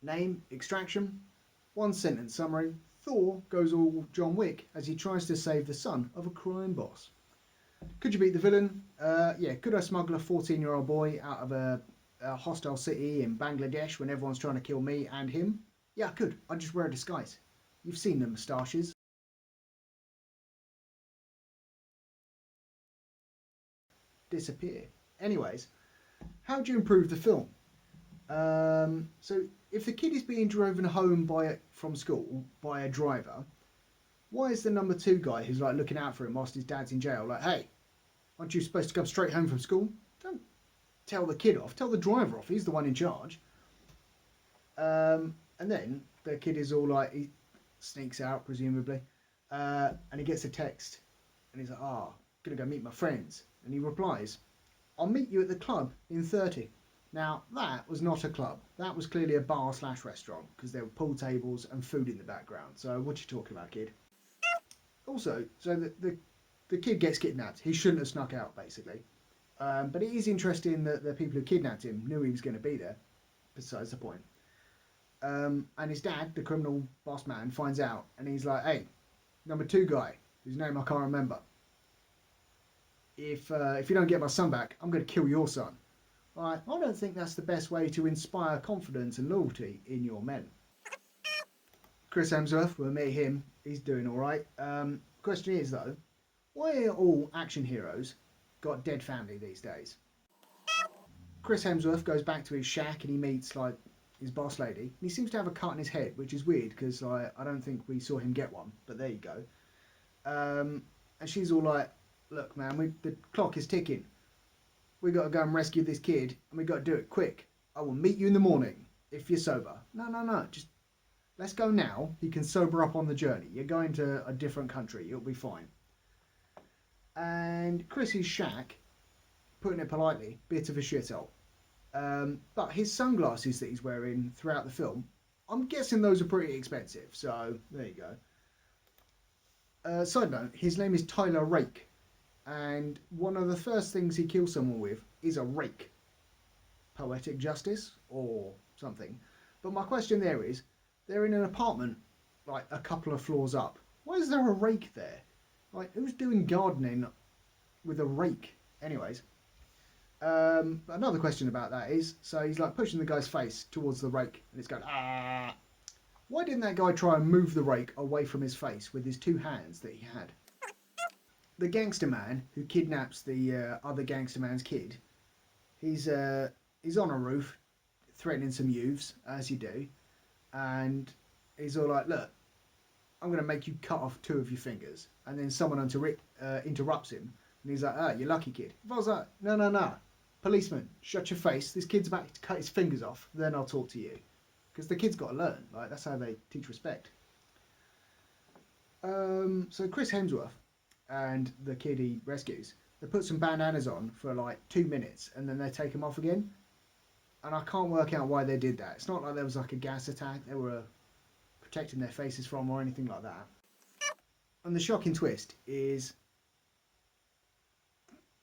Name, Extraction. One sentence summary. Thor goes all John Wick as he tries to save the son of a crime boss. Could you beat the villain? Yeah. Could I smuggle a 14-year-old boy out of a hostile city in Bangladesh when everyone's trying to kill me and him? Yeah, I could. I'd just wear a disguise. You've seen the moustaches. Disappear. Anyways, how do you improve the film? So if the kid is being driven home from school by a driver, why is the number two guy who's like looking out for him whilst his dad's in jail like, hey, aren't you supposed to come straight home from school? Don't tell the kid off. Tell the driver off. He's the one in charge. And then the kid is all like, he sneaks out presumably, and he gets a text, and he's like, gonna go meet my friends, and he replies, I'll meet you at the club in 30. Now, that was not a club. That was clearly a bar slash restaurant because there were pool tables and food in the background. So, what you talking about, kid? Also, so the kid gets kidnapped. He shouldn't have snuck out, basically. But it is interesting that the people who kidnapped him knew he was going to be there. Besides the point. And his dad, the criminal boss man, finds out and he's like, hey, number two guy, whose name I can't remember. If you don't get my son back, I'm going to kill your son. Right, I don't think that's the best way to inspire confidence and loyalty in your men. Chris Hemsworth, we'll meet him. He's doing all right. Question is though, why are all action heroes got dead family these days? Chris Hemsworth goes back to his shack and he meets like his boss lady. And he seems to have a cut in his head, which is weird because like, I don't think we saw him get one. But there you go. And she's all like, look, man, the clock is ticking. We got to go and rescue this kid, and we got to do it quick. I will meet you in the morning if you're sober. No, just let's go now. You can sober up on the journey. You're going to a different country. You'll be fine. And Chris's shack, putting it politely, bit of a shithole. But his sunglasses that he's wearing throughout the film, I'm guessing those are pretty expensive. So there you go. Side note, his name is Tyler Rake. And one of the first things he kills someone with is a rake. Poetic justice or something. But my question there is, they're in an apartment like a couple of floors up. Why is there a rake there? Like, who's doing gardening with a rake? Anyways, another question about that is, so he's like pushing the guy's face towards the rake and it's going, ah. Why didn't that guy try and move the rake away from his face with his two hands that he had? The gangster man who kidnaps the other gangster man's kid, he's on a roof threatening some youths, as you do, and he's all like, look, I'm going to make you cut off two of your fingers. And then someone interrupts him, and he's like, you lucky kid. If I was like, no, policeman, shut your face, this kid's about to cut his fingers off, then I'll talk to you. Because the kid's got to learn, like, that's how they teach respect. So Chris Hemsworth and the kid he rescues, they put some bandanas on for like 2 minutes and then they take them off again. And I can't work out why they did that. It's not like there was like a gas attack they were protecting their faces from or anything like that. And the shocking twist is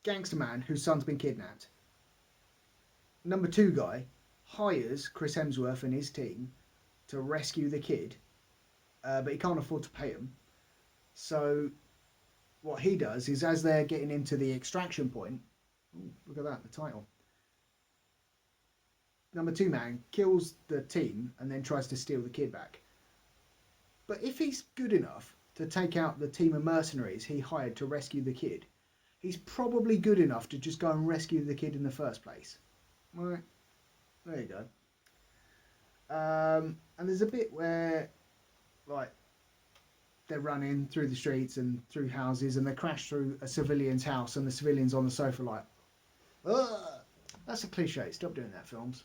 gangster man whose son's been kidnapped. Number two guy hires Chris Hemsworth and his team to rescue the kid, but he can't afford to pay them. So what he does is, as they're getting into the extraction point, ooh, look at that, the title. Number two man kills the team and then tries to steal the kid back. But if he's good enough to take out the team of mercenaries he hired to rescue the kid, he's probably good enough to just go and rescue the kid in the first place. Right, there you go. And there's a bit where, like, they're running through the streets and through houses and they crash through a civilian's house and the civilian's on the sofa like, ugh. That's a cliche, stop doing that, films.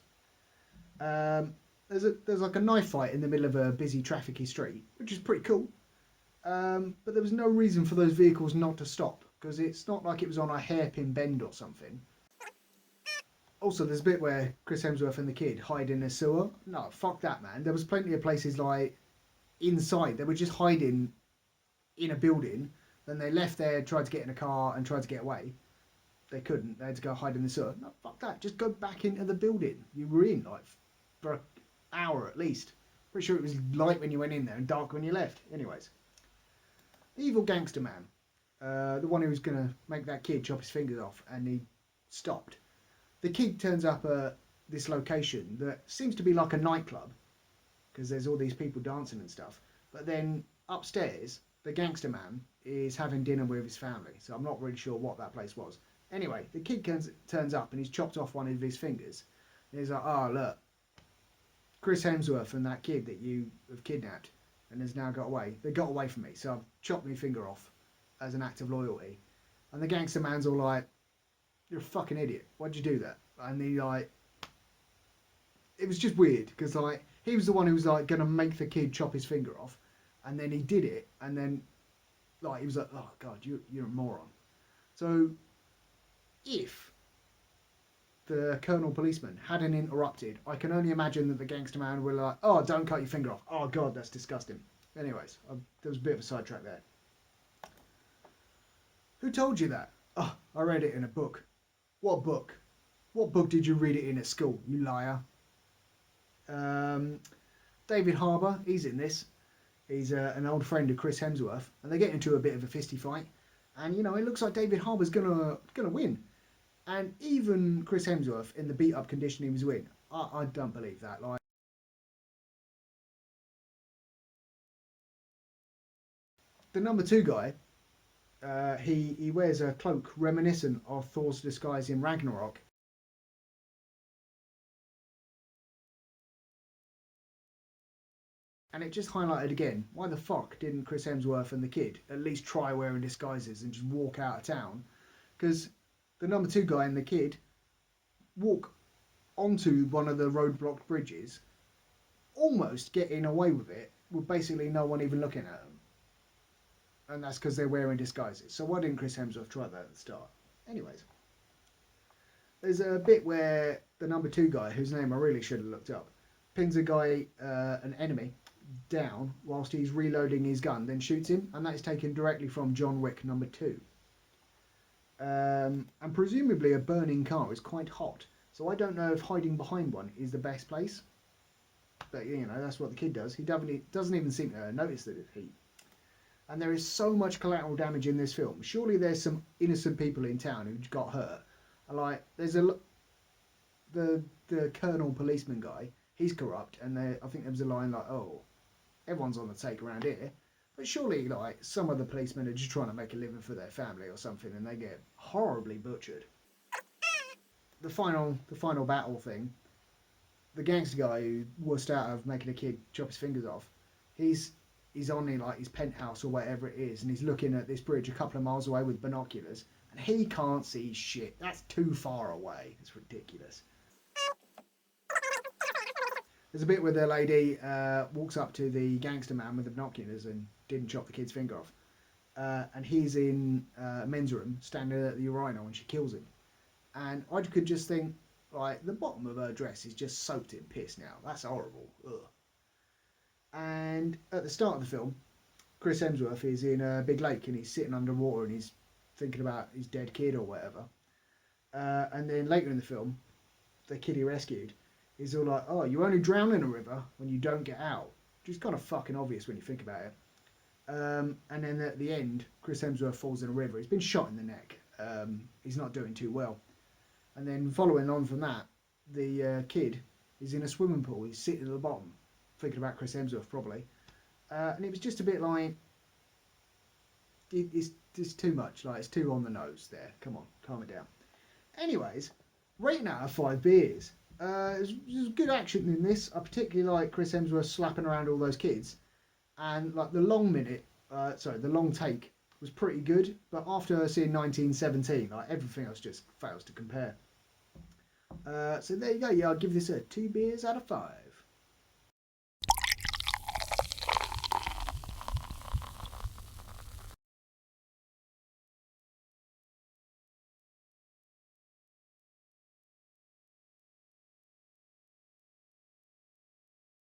There's like a knife fight in the middle of a busy trafficy street, which is pretty cool. But there was no reason for those vehicles not to stop because it's not like it was on a hairpin bend or something. Also, there's a bit where Chris Hemsworth and the kid hide in a sewer. No, fuck that, man. There was plenty of places like inside. They were just hiding in a building. Then they left there, tried to get in a car and tried to get away. They couldn't. They had to go hide in the sewer. No, fuck that. Just go back into the building you were in, like, for a hour at least. Pretty sure it was light when you went in there and dark when you left. Anyways, the evil gangster man, the one who was going to make that kid chop his fingers off, and he stopped. The kid turns up at this location that seems to be like a nightclub, because there's all these people dancing and stuff. But then upstairs, the gangster man is having dinner with his family, so I'm not really sure what that place was. Anyway, the kid turns up and he's chopped off one of his fingers. And he's like, oh, look, Chris Hemsworth and that kid that you have kidnapped and has now got away, they got away from me, so I've chopped my finger off as an act of loyalty. And the gangster man's all like, you're a fucking idiot. Why'd you do that? And he like, it was just weird, because like, he was the one who was like going to make the kid chop his finger off. And then he did it, and then like he was like, oh God, you're a moron. So if the Colonel policeman hadn't interrupted, I can only imagine that the gangster man were like, oh, don't cut your finger off. Oh God, that's disgusting. Anyways, there was a bit of a sidetrack there. Who told you that? Oh, I read it in a book. What book? What book did you read it in at school, you liar? David Harbour, he's in this. He's an old friend of Chris Hemsworth, and they get into a bit of a fisty fight. And you know, it looks like David Harbour's gonna win. And even Chris Hemsworth, in the beat up condition he was in, I don't believe that. Like, the number 2 guy, he wears a cloak reminiscent of Thor's disguise in Ragnarok. And it just highlighted again, why the fuck didn't Chris Hemsworth and the kid at least try wearing disguises and just walk out of town? Because the number 2 guy and the kid walk onto one of the roadblocked bridges, almost getting away with it, with basically no one even looking at them. And that's because they're wearing disguises. So why didn't Chris Hemsworth try that at the start? Anyways, there's a bit where the number 2 guy, whose name I really should have looked up, pins a guy, an enemy, down whilst he's reloading his gun, then shoots him, and that is taken directly from John Wick number 2. And presumably a burning car is quite hot, so I don't know if hiding behind one is the best place. But you know, that's what the kid does. He doesn't even seem to notice the heat. And there is so much collateral damage in this film. Surely there's some innocent people in town who got hurt. Like, there's the Colonel policeman guy. He's corrupt, and I think there was a line like, "Oh, everyone's on the take around here." But surely, like, some of the policemen are just trying to make a living for their family or something, and they get horribly butchered. The final battle thing. The gangster guy who wussed out of making a kid chop his fingers off. He's on in like his penthouse or whatever it is, and he's looking at this bridge a couple of miles away with binoculars, and he can't see shit. That's too far away. It's ridiculous. There's a bit where the lady walks up to the gangster man with the binoculars and didn't chop the kid's finger off. And he's in a men's room, standing at the urinal, and she kills him. And I could just think, like, the bottom of her dress is just soaked in piss now. That's horrible. Ugh. And at the start of the film, Chris Hemsworth is in a big lake, and he's sitting underwater, and he's thinking about his dead kid or whatever. And then later in the film, the kid he rescued, he's all like, oh, you only drown in a river when you don't get out. Which is kind of fucking obvious when you think about it. And then at the end, Chris Hemsworth falls in a river. He's been shot in the neck. He's not doing too well. And then following on from that, the kid is in a swimming pool. He's sitting at the bottom, thinking about Chris Hemsworth probably. And it was just a bit like, it's too much. Like, it's too on the nose there. Come on, calm it down. Anyways, rating out of 5 beers. There's good action in this. I particularly like Chris Hemsworth slapping around all those kids, and like the long take was pretty good. But after seeing 1917, like everything else just fails to compare. So there you go. Yeah, I'll give this a 2 beers out of 5.